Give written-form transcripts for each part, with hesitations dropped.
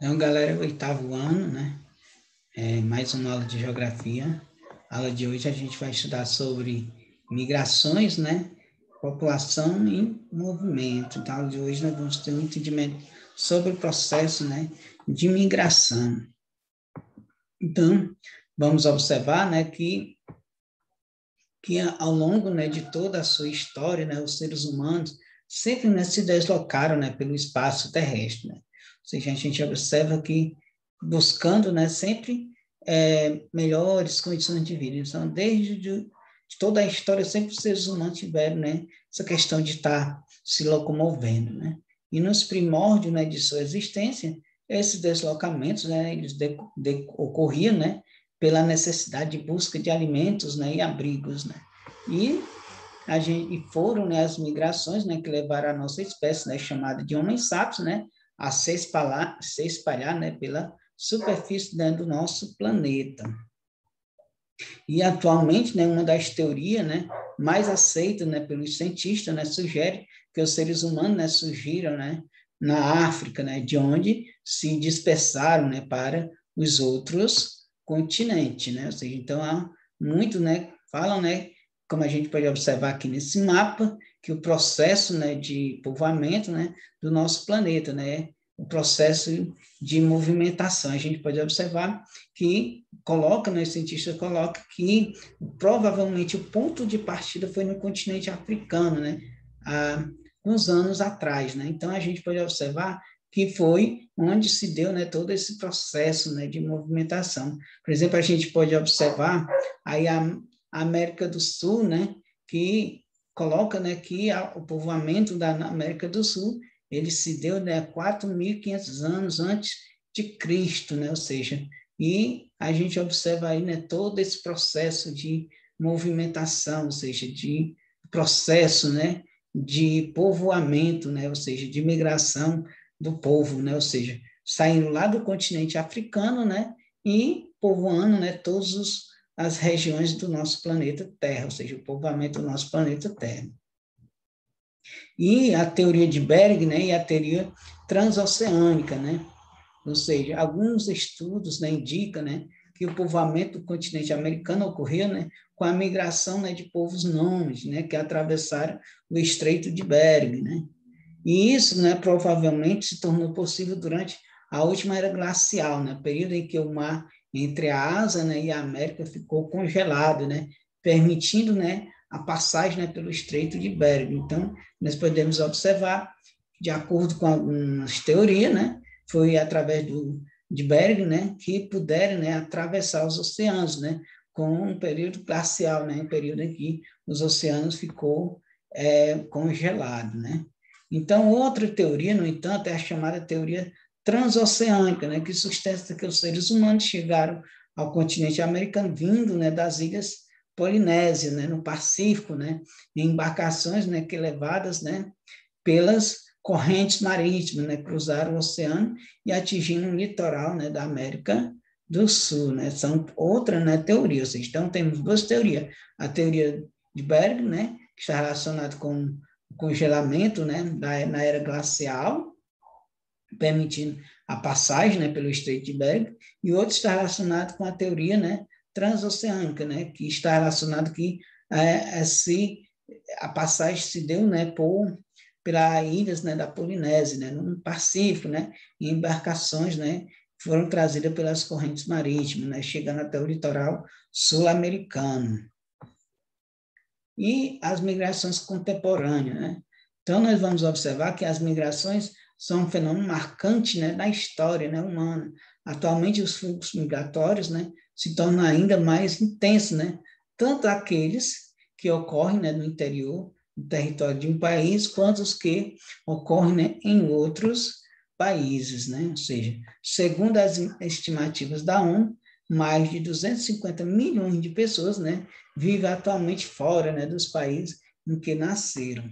Então, galera, oitavo ano, né? Mais uma aula de geografia. A aula de hoje a gente vai estudar sobre migrações, né? População em movimento. Então, a aula de hoje nós vamos ter um entendimento sobre o processo, né, de migração. Então, vamos observar, né, que ao longo, né, de toda a sua história, né, os seres humanos sempre, né, se deslocaram, né, pelo espaço terrestre, né? Ou seja, a gente observa que buscando, né, sempre melhores condições de vida. Então, de toda a história, sempre os seres humanos tiveram, né, essa questão de estar se locomovendo, né? E nos primórdios, né, de sua existência, esses deslocamentos, né, eles ocorriam, né, pela necessidade de busca de alimentos, né, e abrigos, né? E foram, né, as migrações, né, que levaram a nossa espécie, né, chamada de Homo sapiens, né, a se espalhar, né, pela superfície, né, do nosso planeta. E atualmente, né, uma das teorias, né, mais aceitas, né, pelos cientistas, né, sugere que os seres humanos, né, surgiram, né, na África, né, de onde se dispersaram, né, para os outros continentes, né? Ou seja, então há muito, né, falam, né, como a gente pode observar aqui nesse mapa, que o processo, né, de povoamento, né, do nosso planeta, né, o processo de movimentação. A gente pode observar que coloca, né, os cientistas colocam que provavelmente o ponto de partida foi no continente africano, né, há uns anos atrás, né? Então a gente pode observar que foi onde se deu, né, todo esse processo, né, de movimentação. Por exemplo, a gente pode observar aí a América do Sul, né, que coloca, né, que o povoamento da América do Sul ele se deu, né, 4.500 anos antes de Cristo, né? Ou seja, e a gente observa aí, né, todo esse processo de movimentação, ou seja, de processo, né, de povoamento, né, ou seja, de migração do povo, né, ou seja, saindo lá do continente africano, né, e povoando, né, todas as regiões do nosso planeta Terra, ou seja, o povoamento do nosso planeta Terra. E a teoria de Berg, né, e a teoria transoceânica, né, ou seja, alguns estudos, né, indicam, né, que o povoamento do continente americano ocorreu, né, com a migração, né, de povos nômades, né, que atravessaram o Estreito de Bering, né? E isso, né, provavelmente se tornou possível durante a última era glacial, né, período em que o mar entre a Ásia, né, e a América ficou congelado, né, permitindo, né, a passagem, né, pelo Estreito de Bering. Então, nós podemos observar, de acordo com algumas teorias, né, foi através de Bering, né, que puderam, né, atravessar os oceanos, né, com um período glacial, né, um período em que os oceanos ficou congelado, né. Então, outra teoria, no entanto, é a chamada teoria transoceânica, né, que sustenta que os seres humanos chegaram ao continente americano vindo, né, das ilhas Polinésias, né, no Pacífico, né, em embarcações, né, que levadas, né, pelas correntes marítimas, né, cruzaram o oceano e atingindo o litoral, né, da América do Sul, né, são outra, né, teoria, ou seja, então temos duas teorias, a teoria de Berg, né, que está relacionada com o congelamento, né, na era glacial, permitindo a passagem, né, pelo Estreito de Bering, e outro está relacionado com a teoria, né, transoceânica, né, que está relacionado que a passagem se deu, né, pelas ilhas, né, da Polinésia, né, no Pacífico, né, em embarcações, né, foram trazidas pelas correntes marítimas, né, chegando até o litoral sul-americano. E as migrações contemporâneas, né? Então, nós vamos observar que as migrações são um fenômeno marcante, né, da história, né, humana. Atualmente, os fluxos migratórios, né, se tornam ainda mais intensos, né? Tanto aqueles que ocorrem, né, no interior do território de um país, quanto os que ocorrem, né, em outros países, né? Ou seja, segundo as estimativas da ONU, mais de 250 milhões de pessoas, né, vivem atualmente fora, né, dos países em que nasceram.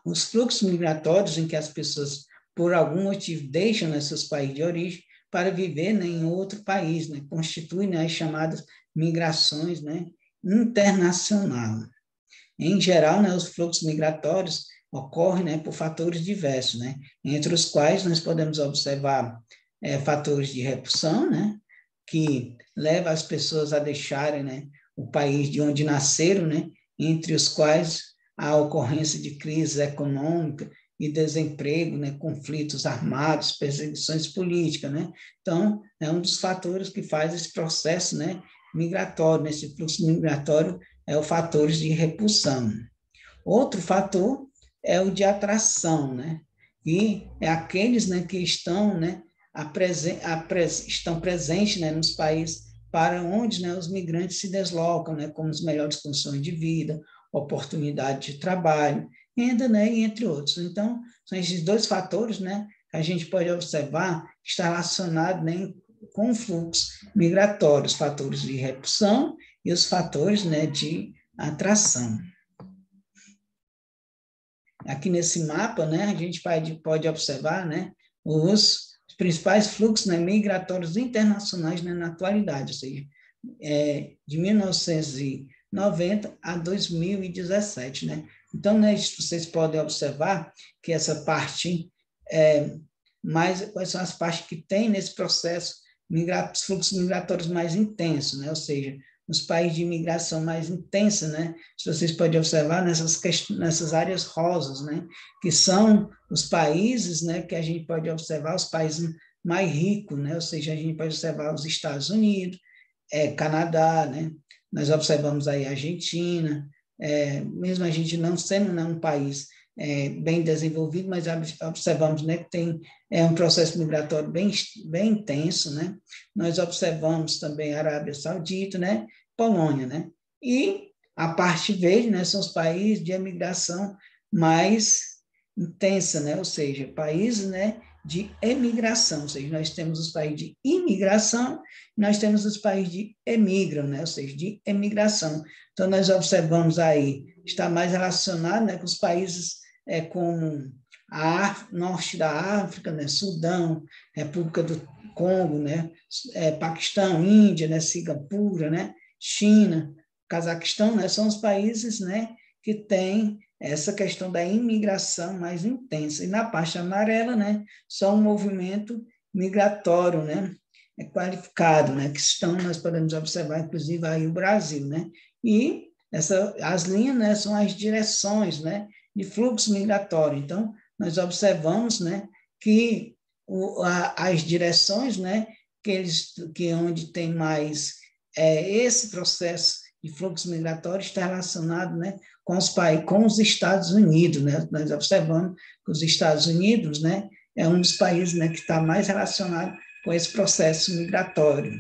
Os fluxos migratórios em que as pessoas, por algum motivo, deixam, né, seus países de origem para viver, né, em outro país, né, constituem, né, as chamadas migrações, né, internacionais. Em geral, né, os fluxos migratórios ocorre, né, por fatores diversos, né, entre os quais nós podemos observar fatores de repulsão, né, que leva as pessoas a deixarem, né, o país de onde nasceram, né, entre os quais a ocorrência de crise econômica e desemprego, né, conflitos armados, perseguições políticas, né? Então, é um dos fatores que faz esse processo, né, migratório, esse fluxo migratório é o fator de repulsão. Outro fator é o de atração, né? E é aqueles, né, que estão, né, estão presentes, né, nos países para onde, né, os migrantes se deslocam, né, como as melhores condições de vida, oportunidade de trabalho, renda, né, e entre outros. Então, são esses dois fatores, né, que a gente pode observar que está relacionado, né, com o fluxo migratório, os fatores de repulsão e os fatores, né, de atração. Aqui nesse mapa, né, a gente pode observar, né, os principais fluxos, né, migratórios internacionais, né, na atualidade, ou seja, de 1990 a 2017, né? Então, né, vocês podem observar que essa parte quais são as partes que tem nesse processo fluxos migratórios mais intensos, né? Ou seja, nos países de imigração mais intensa, né? Vocês podem observar nessas áreas rosas, né? Que são os países, né? Que a gente pode observar os países mais ricos, né? Ou seja, a gente pode observar os Estados Unidos, Canadá, né? Nós observamos aí a Argentina, mesmo a gente não sendo, né, um país bem desenvolvido, mas observamos, né, que tem um processo migratório bem intenso, né? Nós observamos também a Arábia Saudita, né? Polônia, né? E a parte verde, né, são os países de imigração mais intensa, né? Ou seja, países, né, de emigração, ou seja, nós temos os países de imigração, nós temos os países de emigram, né? Ou seja, de emigração. Então, nós observamos aí, está mais relacionado, né, com os países como norte da África, né, Sudão, República do Congo, né, Paquistão, Índia, né, Singapura, né, China, Cazaquistão, né, são os países, né, que têm essa questão da imigração mais intensa. E na parte amarela, né, só um movimento migratório, né, qualificado, né, que nós podemos observar, inclusive, aí o Brasil, né, e as linhas, né, são as direções, né, de fluxo migratório. Então, nós observamos, né, que as direções, né, que onde tem mais esse processo de fluxo migratório está relacionado, né, com os Estados Unidos, né? Nós observamos que os Estados Unidos, né, é um dos países, né, que está mais relacionado com esse processo migratório.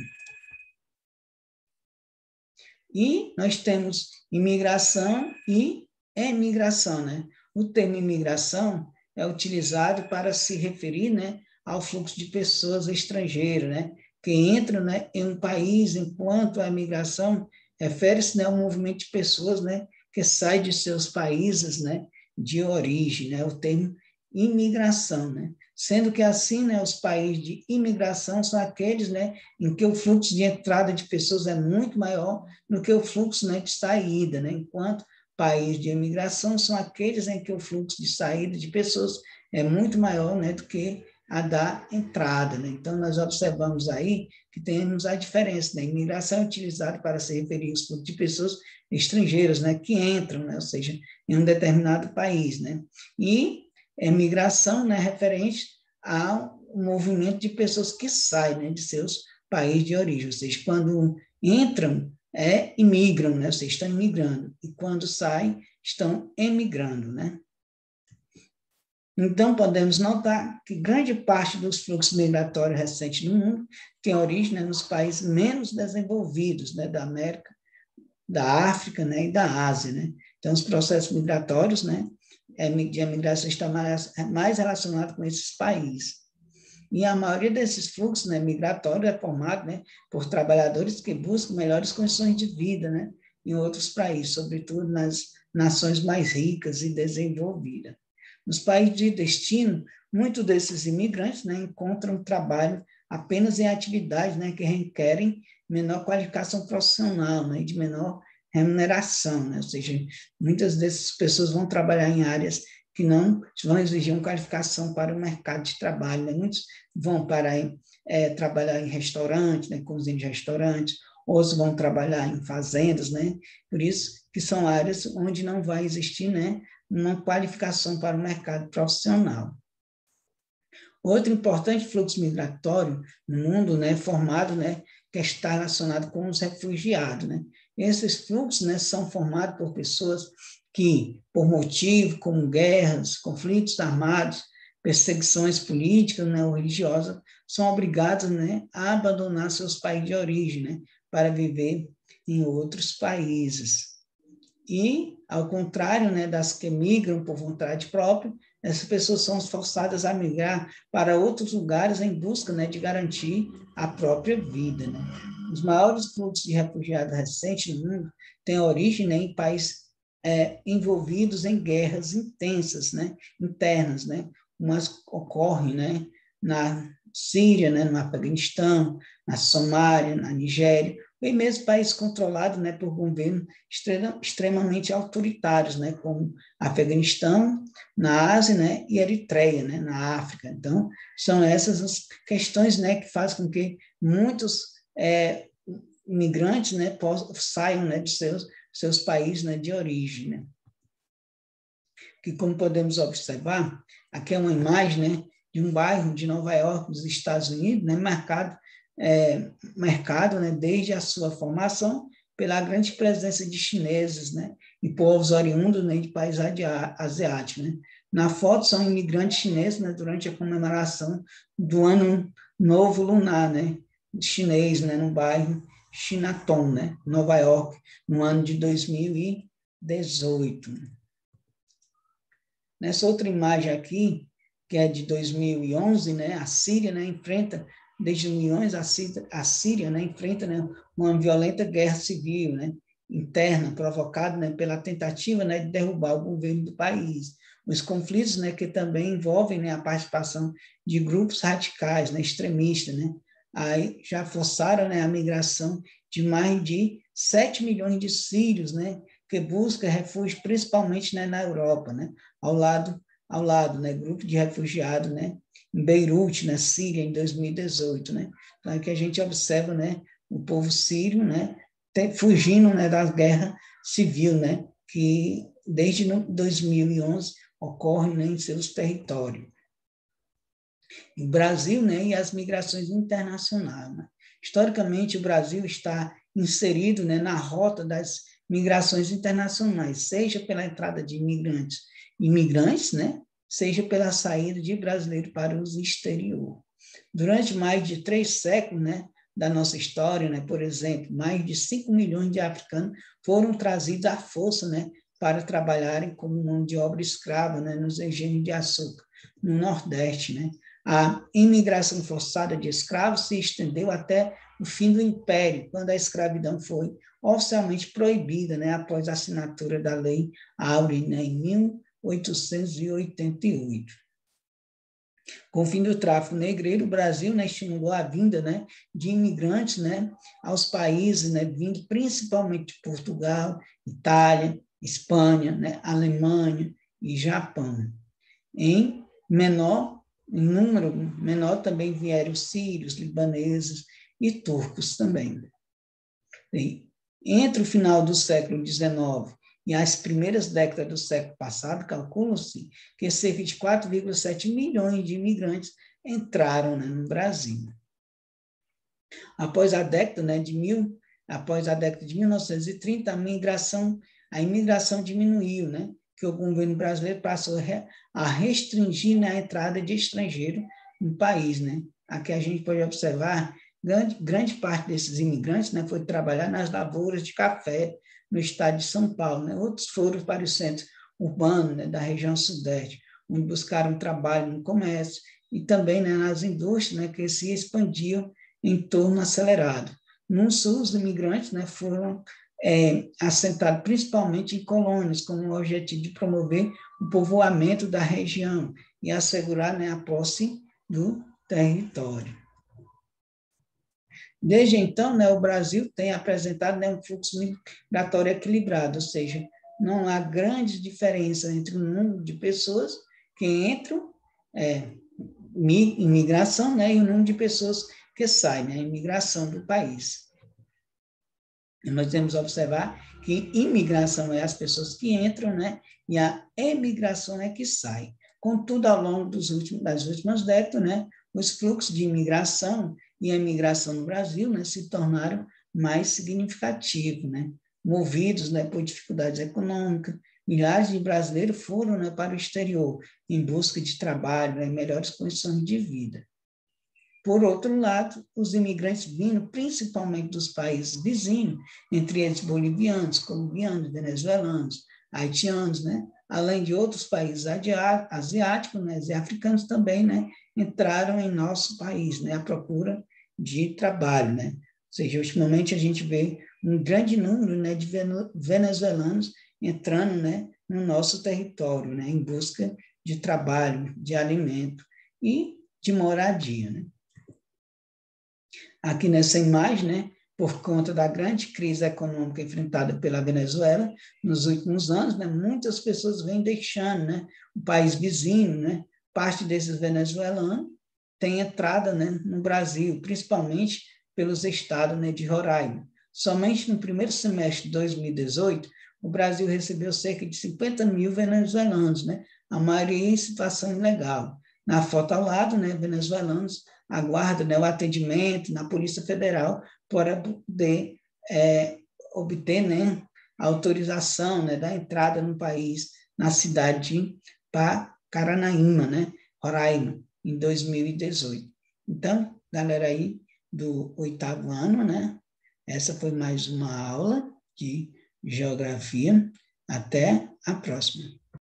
E nós temos imigração e emigração, né? O termo imigração é utilizado para se referir, né, ao fluxo de pessoas estrangeiras, né, que entram, né, em um país, enquanto a imigração refere-se, né, ao movimento de pessoas, né, que saem de seus países, né, de origem, né, o termo imigração, né? Sendo que assim, né, os países de imigração são aqueles, né, em que o fluxo de entrada de pessoas é muito maior do que o fluxo, né, de saída, né? Enquanto países de imigração são aqueles em que o fluxo de saída de pessoas é muito maior, né, do que a da entrada, né? Então, nós observamos aí que temos a diferença, né? Imigração é utilizada para se referir aos fluxos de pessoas estrangeiras, né, que entram, né, ou seja, em um determinado país, né? E migração, né, referente ao movimento de pessoas que saem, né, de seus países de origem, ou seja, quando entram, imigram, né, ou seja, estão imigrando, e quando saem, estão emigrando, né? Então, podemos notar que grande parte dos fluxos migratórios recentes no mundo tem origem, né, nos países menos desenvolvidos, né, da América, da África, né, e da Ásia, né? Então, os processos migratórios, né, de imigração está mais relacionado com esses países. E a maioria desses fluxos, né, migratórios é formado, né, por trabalhadores que buscam melhores condições de vida, né, em outros países, sobretudo nas nações mais ricas e desenvolvidas. Nos países de destino, muitos desses imigrantes, né, encontram trabalho apenas em atividades, né, que requerem menor qualificação profissional, né, e de menor remuneração, né? Ou seja, muitas dessas pessoas vão trabalhar em áreas que não vão exigir uma qualificação para o mercado de trabalho, né? Muitos vão para trabalhar em restaurante, né? Cozinha de restaurantes, outros vão trabalhar em fazendas, né? Por isso que são áreas onde não vai existir, né, uma qualificação para o mercado profissional. Outro importante fluxo migratório no mundo, né, formado, né, que está relacionado com os refugiados, né? Esses fluxos, né, são formados por pessoas que, por motivo como guerras, conflitos armados, perseguições políticas, né, ou religiosas, são obrigados, né, a abandonar seus países de origem, né, para viver em outros países. E, ao contrário, né, das que migram por vontade própria, essas pessoas são forçadas a migrar para outros lugares em busca, né, de garantir a própria vida, né? Os maiores fluxos de refugiados recentes no mundo têm origem, né, em países envolvidos em guerras intensas, né, internas, né? Umas ocorrem, né, na Síria, né, no Afeganistão, na Somália, na Nigéria, e mesmo países controlados, né, por governos extremamente autoritários, né, como Afeganistão, na Ásia, né, e Eritreia, né, na África. Então, são essas as questões, né, que fazem com que muitos imigrantes, né, saiam, né, de seus países, né, de origem, né. Que, como podemos observar, aqui é uma imagem, né, de um bairro de Nova York, nos Estados Unidos, né, marcado, né, desde a sua formação pela grande presença de chineses, né, e povos oriundos, né, de países asiáticos, né. Na foto são imigrantes chineses, né, durante a comemoração do Ano Novo Lunar, né, chinês, né, no bairro Chinatown, né, Nova York, no ano de 2018. Nessa outra imagem aqui, que é de 2011, né, a Síria, né, enfrenta, desde 2011, a Síria, né, enfrenta, né, uma violenta guerra civil, né, interna, provocada, né, pela tentativa, né, de derrubar o governo do país. Os conflitos, né, que também envolvem, né, a participação de grupos radicais, né, extremistas, né, aí já forçaram, né, a migração de mais de 7 milhões de sírios, né, que buscam refúgio principalmente, né, na Europa, né, ao lado, né, grupo de refugiados, né, em Beirute, na Síria, em 2018, né. Então, é que a gente observa, né, o povo sírio, né, fugindo, né, da guerra civil, né, que desde 2011 ocorre, né, em seus territórios. O Brasil, né, e as migrações internacionais, né. Historicamente, o Brasil está inserido, né, na rota das migrações internacionais, seja pela entrada de imigrantes, né, seja pela saída de brasileiros para o exterior. Durante mais de 3 séculos, né, da nossa história, né, por exemplo, mais de 5 milhões de africanos foram trazidos à força, né, para trabalharem como mão de obra escrava, né, nos engenhos de açúcar, no Nordeste, né. A imigração forçada de escravos se estendeu até o fim do Império, quando a escravidão foi oficialmente proibida, né, após a assinatura da Lei Áurea, né, em 1888. Com o fim do tráfico negreiro, o Brasil, né, estimulou a vinda, né, de imigrantes, né, aos países, né, vindo principalmente de Portugal, Itália, Espanha, né, Alemanha e Japão. Em número menor também vieram sírios, libaneses e turcos também. E entre o final do século XIX e as primeiras décadas do século passado, calcula-se que cerca de 4,7 milhões de imigrantes entraram, né, no Brasil. Após a década de 1930, a imigração diminuiu, né, que o governo brasileiro passou a restringir, né, a entrada de estrangeiros no país, né. Aqui a gente pode observar grande parte desses imigrantes, né, foi trabalhar nas lavouras de café no estado de São Paulo, né. Outros foram para o centro urbano, né, da região sudeste, onde buscaram trabalho no comércio e também, né, nas indústrias, né, que se expandiam em torno acelerado. No sul, os imigrantes, né, foram assentados principalmente em colônias, com o objetivo de promover o povoamento da região e assegurar, né, a posse do território. Desde então, né, o Brasil tem apresentado, né, um fluxo migratório equilibrado, ou seja, não há grande diferença entre o número de pessoas que entram em imigração, né, e o número de pessoas que saem, né, imigração do país. E nós temos que observar que imigração é as pessoas que entram, né, e a emigração é que sai. Contudo, ao longo das últimas décadas, né, os fluxos de imigração e a imigração no Brasil, né, se tornaram mais significativos, né, movidos, né, por dificuldades econômicas. Milhares de brasileiros foram, né, para o exterior em busca de trabalho, né, melhores condições de vida. Por outro lado, os imigrantes vindo principalmente dos países vizinhos, entre eles bolivianos, colombianos, venezuelanos, haitianos, né, além de outros países asiáticos, né, e africanos também, né, entraram em nosso país, né, à procura de trabalho, né. Ou seja, ultimamente a gente vê um grande número, né, de venezuelanos entrando, né, no nosso território, né, em busca de trabalho, de alimento e de moradia, né. Aqui nessa imagem, né, por conta da grande crise econômica enfrentada pela Venezuela nos últimos anos, né, muitas pessoas vêm deixando, né, o país vizinho, né, parte desses venezuelanos tem entrada, né, no Brasil, principalmente pelos estados, né, de Roraima. Somente no primeiro semestre de 2018, o Brasil recebeu cerca de 50 mil venezuelanos, né, a maioria em situação ilegal. Na foto ao lado, né, venezuelanos aguardam, né, o atendimento na Polícia Federal para poder obter, né, a autorização, né, da entrada no país, na cidade de Paranaíma, né, Roraima, em 2018. Então, galera aí do 8º ano, né, essa foi mais uma aula de geografia. Até a próxima.